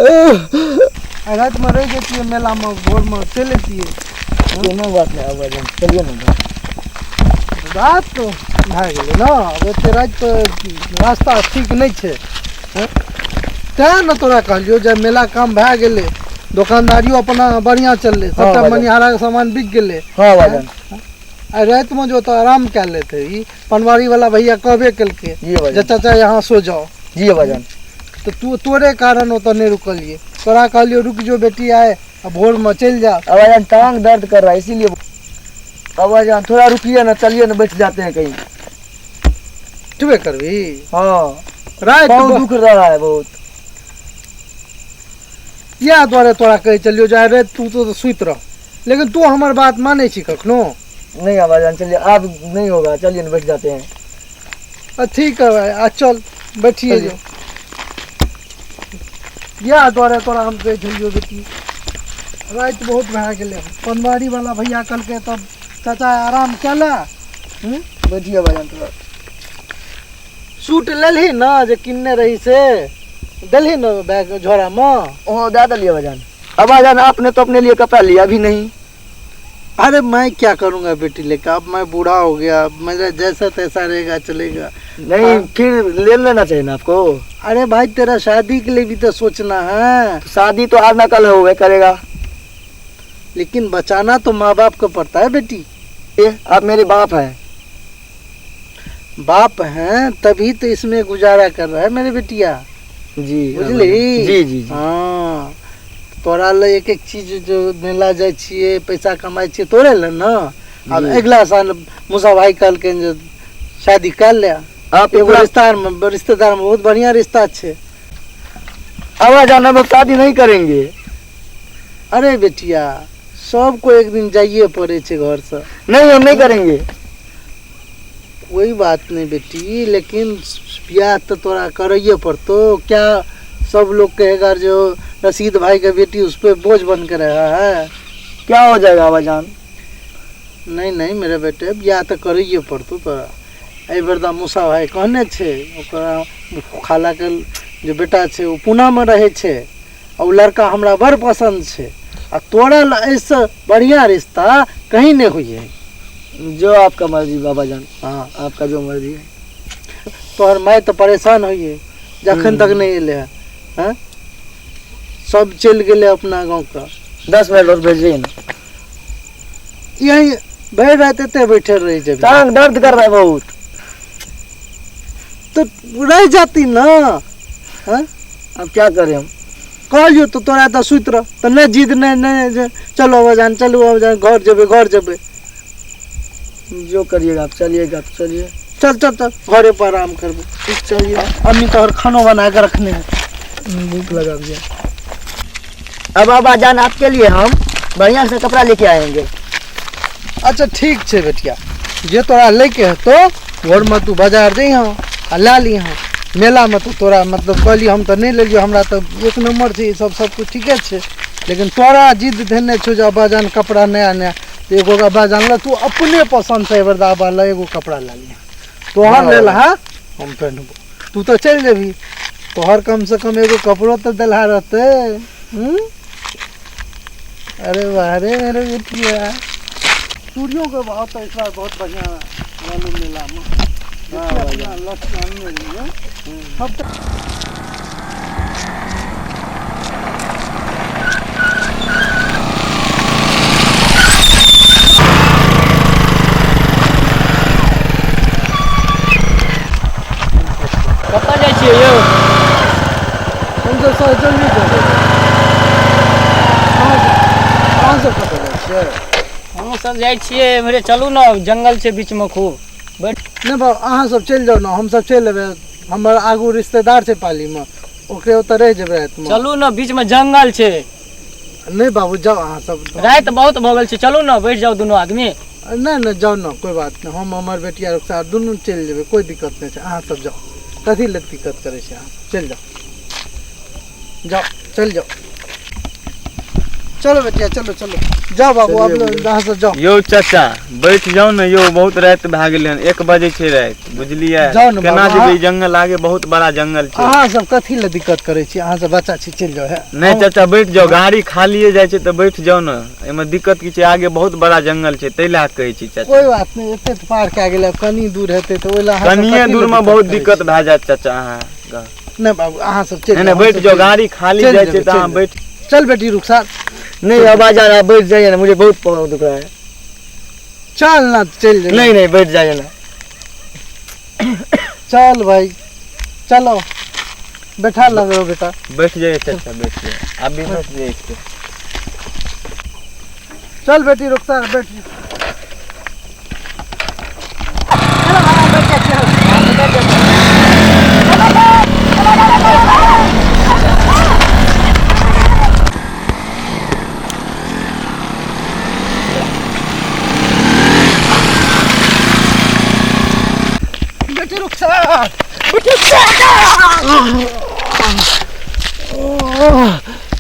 रात में रह जतिए मेला में, भोर में चल अतिए। कोनो बात नहीं आबाजान, चलिए ना। रात तो भए गेलै ना, अब एते रात पर रास्ता ठीक नहीं छे। तें न तोरा कहलियो जे मेला काम भए गेलै, दुकानदारियों अपना बढ़िया चललै, सबटा मनिहारा के सामान बिक गेलै। हाँ बाजान। आ रात में जो तो आराम कर लेते, ई पनवारी वाला भैया कहबे कलके जे चाचा यहाँ सो जाओ। जी बाजान। तो तोरे कारण ओतऽ नहीं रुकलिए, तोरा कहलियो रुक जो बेटी आए, भोर में चल जा। आबाजान टांग दर्द कर रहा है इसीलिए। आबाजान थोड़ा रुकिए ना, चलिए ना, बैठ जाते हैं कहीं। चुपे करबी? हाँ रात बहुत दुख रहा है बहुत। या द्वारे तोरा कहे चलियो जाए रे, तू तो सुत रह, लेकिन तू हमार बात माने छी कखनो? नहीं आबाजान चलिए, अब नहीं होगा, चलिए ना बैठ जाते हैं। ठीक है भाई, आ चल बैठिए जो। या द्वारे तोरा हम कहे चलियो बेटी, रात बहुत भए गेलै। पनवारी वाला भैया कहलकै तब चाचा आराम कए ले। बैठिए आबाजान थोड़ा। सूट लेलही ना जे किनने रही से, देलही ना बैग झोरा में? ओह दे दिलिए आबाजान। आबाजान आपने तो अपने लिए कपड़ा लिया अभी नहीं? अरे मैं क्या करूंगा बेटी लेकर, अब मैं बूढ़ा हो गया, मेरा जैसा तैसा रहेगा चलेगा। नहीं फिर ले लेना चाहिए ना आपको। अरे भाई तेरा शादी के लिए भी तो सोचना है। शादी तो आज ना कल होवे करेगा, लेकिन बचाना तो माँ बाप को पड़ता है बेटी। आप मेरे बाप हैं। बाप हैं तभी तो इसमें गुजारा कर रहा है मेरे बेटिया, जी बुझली? जी जी जी। हाँ तोरा ले एक एक चीज जो मेला जाए छिए, पैसा कमाए छिए तोरे ले ना। अब अगला साल मुसा भाई कल के जो शादी कर ले, आप एगो रिश्तेदार में बहुत बढ़िया रिश्ता छे। आबाजान अब शादी नहीं करेंगे। अरे बेटिया सबको एक दिन जाइए पड़े छे घर से। नहीं हम नहीं करेंगे। कोई बात नहीं बेटी, लेकिन ब्याह तो तोरा कराइए पड़तो। क्या सब लोग कहेगा जो रशीद भाई का बेटी उस पर बोझ बन कर रहा है? क्या हो जाएगा आबाजान? नहीं नहीं मेरे बेटे, ब्याह तो कराइए पड़तो तोरा। एहि बेर मूसा भाई कहने छे, ओकरा खाला के जो बेटा छे वो पुणे में रहे छे, और लड़का हमरा बड़ पसंद छे, आ तोरा ऐसे बढ़िया रिश्ता कहीं नहीं हुई है। जो आपका मर्जी बाबाजान। हाँ आपका जो मर्जी है। तोहर माय तो परेशान हुई जखन तक नहीं अले है। हाँ? सब चल गए अपना गाँव का। 10 मिनट और भेजिए ना। यही बैठ रहते थे, बैठे रही जब टांग दर्द कर रहा है बहुत। तो रह जाती ना। हाँ? अब क्या करें हम? कहलियो तो तोरा तो सुत रह, तो नहीं जिद नहीं चलो आवाजान, चलो आवाजान, घर जबे घर जबे। जो करिएगा आप, चलिएगा तो चलिए। चल चल चल घरे पर आराम करबो। चलिए अम्मी तो खाना बना के रखने हैं, भूख लगा मुझे। अब आबाजान आपके लिए हम बढ़िया से कपड़ा लेके आएंगे। अच्छा ठीक छे बेटिया, जे तोरा लेके है तो भोर में तू बाजार जई हाँ आ ला ली हाँ। मेला में तो तोरा मतलब कहली हम तो नहीं ले लियो, हमरा तो एक नंबर छे सब कुछ ठीके छे, लेकिन तोरा जिद धरने छो जो आबाजान कपड़ा नया नया, तो एगो आबाजान ला तू अपने पसंद से एबर आबाला एगो कपड़ा ला लिया। तोहर ले ला हम पहनबो, तू तो चल जेबी, तोहर कम से कम एगो कपड़ो तो दिला रहते। अरे वाह रे मेरे बेटिया, चूड़ियों के भाव तो इस बार बहुत बढ़िया मालूम मिला। कतऽ जाइ छियै यौ? हम तो सर जल्दी कर कहाँ से कतऽ जाइ छियै? हम सब जाइ छियै एम्हरे, चलू ने, जंगल छै बीच में खूब। बैठ नहीं बाबू अहाँ सब चल जाओ ना, हम सब चल लेबै। हमर आगू रिश्तेदार छै पाली में, ओकरे ओतऽ रह जेबै रात में। चलू ने, बीच में जंगल छै। नहीं बाबू जाओ अहाँ सब। रात बहुत भ गेल छै, चलू ने, बैठ जाओ दुनू आदमी। नहीं नहीं जाओ ना, कोई बात नहीं, हम हमर बेटिया के साथ दुनू चल जेबै, कोई दिक्कत नहीं छै। अहाँ सब जाओ, कथी ले दिक्कत करे छै? अहाँ चल जाओ, जाओ चल जाओ, चलो बेटिया चलो चलो जाओ बाबू अब यहाँ से जाओ। यो चाचा बैठ जाओ ना यो, बहुत रात भए गेलै हन, 1 बजे छै रात, बुझलियै? जाओ ना केना बाबू, जेबै जंगल, आगे बहुत बड़ा जंगल छै। अहाँ सब कथी ले दिक्कत करे छी, अहाँ सब बच्चा छी, चल जाओ है। नहीं चाचा बैठ जाओ, गाड़ी खालिए जाय छै तो बैठ जाओ ना, एमे दिक्कत की छै, आगे बहुत बड़ा जंगल छै, तै लए कहै छी चाचा। कोई बात नहीं, एते तो पार कए गेलै, कनी दूर हेतै तो ओइला कनिए दूर में बहुत दिक्कत भए जायत चाचा। अहाँ नहीं बाबू अहाँ सब चल नहीं बैठ जाओ, गाड़ी खाली जाय छै तो अहाँ बैठ। चल बेटी रुखसार। नहीं अब आ जाना, बैठ जाइए ना, मुझे बहुत पाँव दुख रहा है। चल ना चल जा। नहीं नहीं बैठ जाइए ना। चल भाई चलो बैठा लगो बेटा। बैठ जाइए चाचा, बैठ जाइए, आप भी बैठ जाइए। चल बेटी रुखसार बैठ। बेटी रुखसार,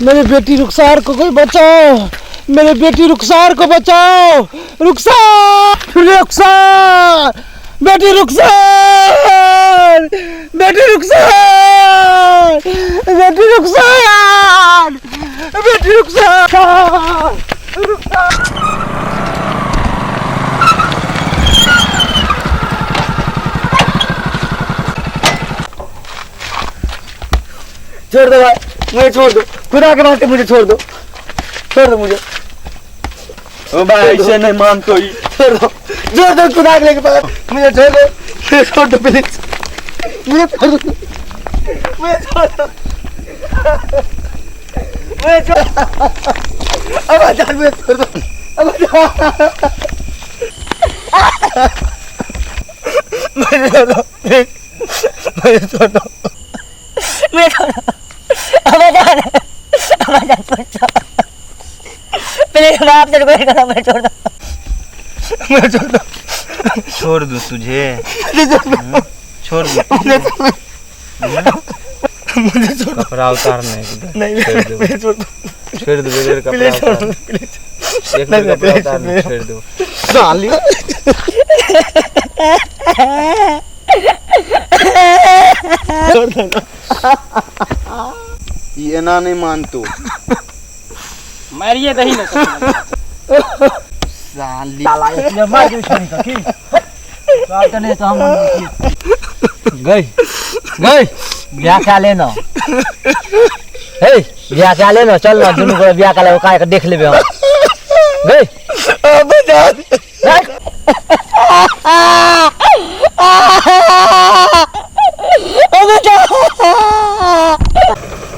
मेरी बेटी रुखसार को कोई बचाओ, मेरे बेटी रुखसार को बचाओ। रुखसार रुखसार बेटी रुखसार, बेटी रुखसार, बेटी रुखसार, बेटी रुखसार, रुखसार। छोड़ दो भाई, मुझे छोड़ दो, खुदा के वास्ते मुझे छोड़ दो, छोड़ दो मुझे। ओ भाई ऐसे नहीं मानतो ही, छोड़ दो खुदा के लेके पास, मुझे छोड़ दो, मुझे छोड़ दो प्लीज, मुझे छोड़ दो, मुझे छोड़ दो, मुझे छोड़ दो, अब आजान मुझे छोड़ दो, अब आजान मुझे छोड़ दो, मुझे छोड़ दो, मुझे छोड़ दो, अब आजान प्लीज मैं आपसे रिक्वेस्ट कर रहा हूँ, मुझे छोड़ दो, मुझे छोड़ दो, छोड़ दूं तुझे, छोड़ दूं, मुझे छोड़ दो, कपड़ा उतारना है, नहीं मुझे छोड़ दो, छोड़ दो बगैर कपड़ा उतार, एक मिनट कपड़ा उतारना, छोड़ दो साली। छोड़ दो ना, ये ना नहीं मानतो मारिए दही ना साली। ये मार के छोड़ी का की साथ नहीं तो हम गई गई ब्याह क्या लेना हे, ब्याह क्या लेना, चल ना दुनू को ब्याह का का देख लेबे हम गई। अब जा अब जा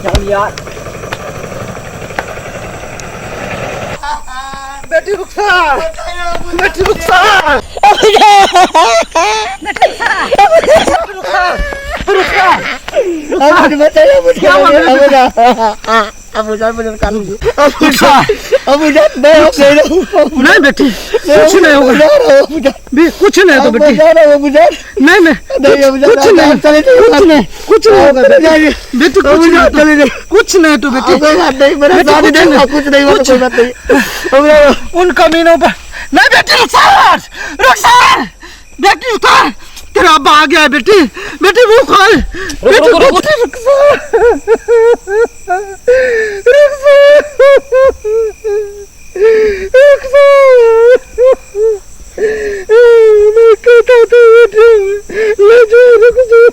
चल यार। बेटी रुखसार, बेटी रुखसार, अब बताइए मुझे, अब मुझे कानून अब मुझे नहीं बेटी कुछ नहीं होगा, कुछ नहीं तो बेटी नहीं नहीं कुछ नहीं, कुछ नहीं, कुछ नहीं होगा बेटी, कुछ नहीं तो बेटी, कुछ नहीं, उन कमीनों पर नहीं। बेटी रुखसार, रुखसार बेटी उतार, तेरा अब्बा आ गया है बेटी, बेटी वो खोल, बेटी बेटी रुखसार, रुखसार, रुखसार, मैं कहता था बेटी ले जाओ रुखसार,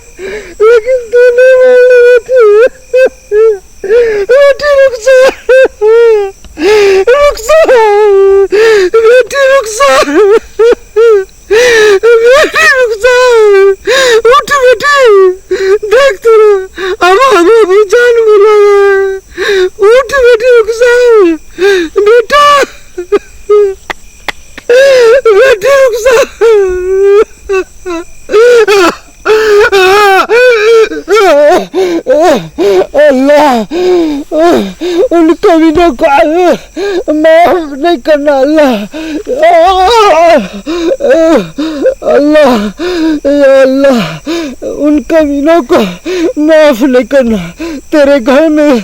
लेकिन तू नहीं मान बेटी, बेटी रुखसार, रुखसार, बेटी रुखसार, बेटी रुखसार, उठ बेटी, देख तेरा अभी जान मिला है, उठ बेटी रुखसार, बेटा बेटी रुखसार। अल्लाह उन कमीनों को माफ नहीं करना अल्लाह, अल्लाह अल्लाह उन कमीनों को माफ नहीं करना, तेरे घर में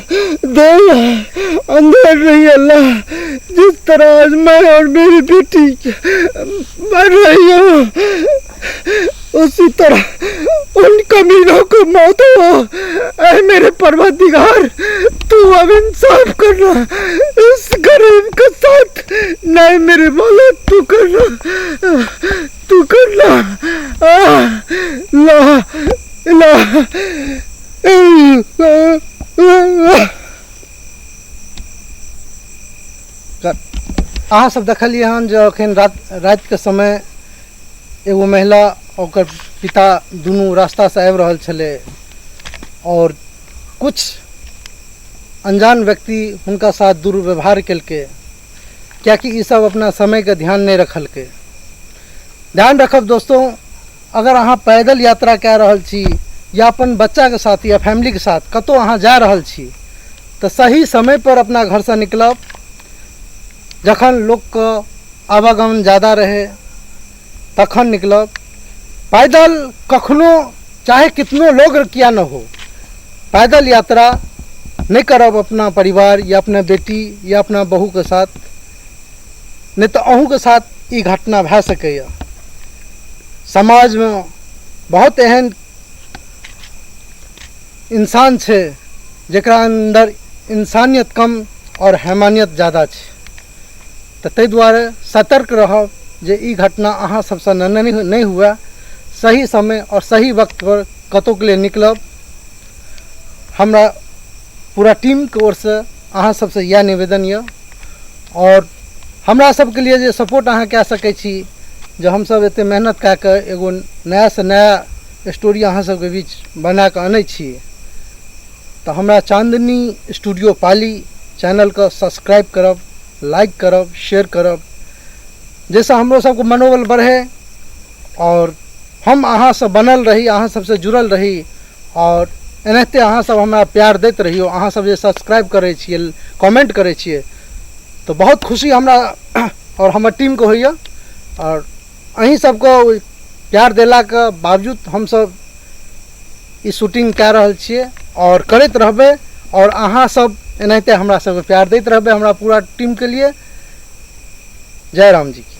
देर है अंधेर नहीं अल्लाह, तरह आज मैं और मेरी बेटी मर रही हूँ, उसी तरह उन कमीनों को मौत हो। ऐ मेरे परवरदिगार, तू अब इंसाफ करना इस गरीब के साथ। नहीं मेरे मौला, तू करना, तू करना। ला ला अहाँ सब देखलिए हन जो अखन रात के समय एगो महिला और पिता दुनू रास्ता से आबि रहल छले और कुछ अनजान व्यक्ति हुनका साथ दुर्व्यवहार केलकै, कियाकि ई सब अपना समय के ध्यान नहीं रखलकै। ध्यान रखब दोस्तों, अगर अहाँ पैदल यात्रा कए रहल छी या अपन बच्चा के साथ या फैमिली के साथ कतौ अहाँ जा रहल छी तो सही समय पर अपना घर से निकलब, जखन लोग के आवागमन ज़्यादा रहे तखन निकलब। पैदल कखनो चाहे कितनो लोग किया न हो, पैदल यात्रा नहीं करब अपना परिवार या अपना बेटी या अपना बहू के साथ, नहीं तो अहू के साथ ई घटना भए सकैया। समाज में बहुत एहन इंसान छे जेकरा अंदर इंसानियत कम और हैवानियत ज़्यादा छे, तो ताहि दुआरे सतर्क रहब जे ई घटना अहाँ सबसे नहीं हुआ। सही समय और सही वक्त पर कतौ के लिए निकलब। हमरा पूरा टीम के ओर से अहाँ सबसे यह निवेदन यऽ, और हमरा सबके लिए जे सपोर्ट अहाँ कए सकै छी, जो हम सब एते मेहनत कए के एगो नया से नया स्टोरी अहाँ सबके बीच बना के आनै छी, तो हमरा चांदनी स्टूडियो पाली चैनल को सब्सक्राइब करब, लाइक करब, शेयर करब, जैसे हमरो सबको मनोबल बढ़े और हम अहाँ से बनल रही, अहाँ सबसे जुड़ल रही, और एनाहिते अहाँ सब हमरा प्यार दैत रहियो। अहाँ सब जे सब्सक्राइब करै छियै, कमेंट करै छियै, तो बहुत खुशी हमरा और हमर टीम को होइए। और अहीं सबको प्यार देला के बावजूद हम सब ई शूटिंग कए रहल छियै और करैत रहबै, और अहाँ सब एनाहिते हमरा सबके प्यार दैत रहबै, हमरा पूरा टीम के लिए। जय राम जी की।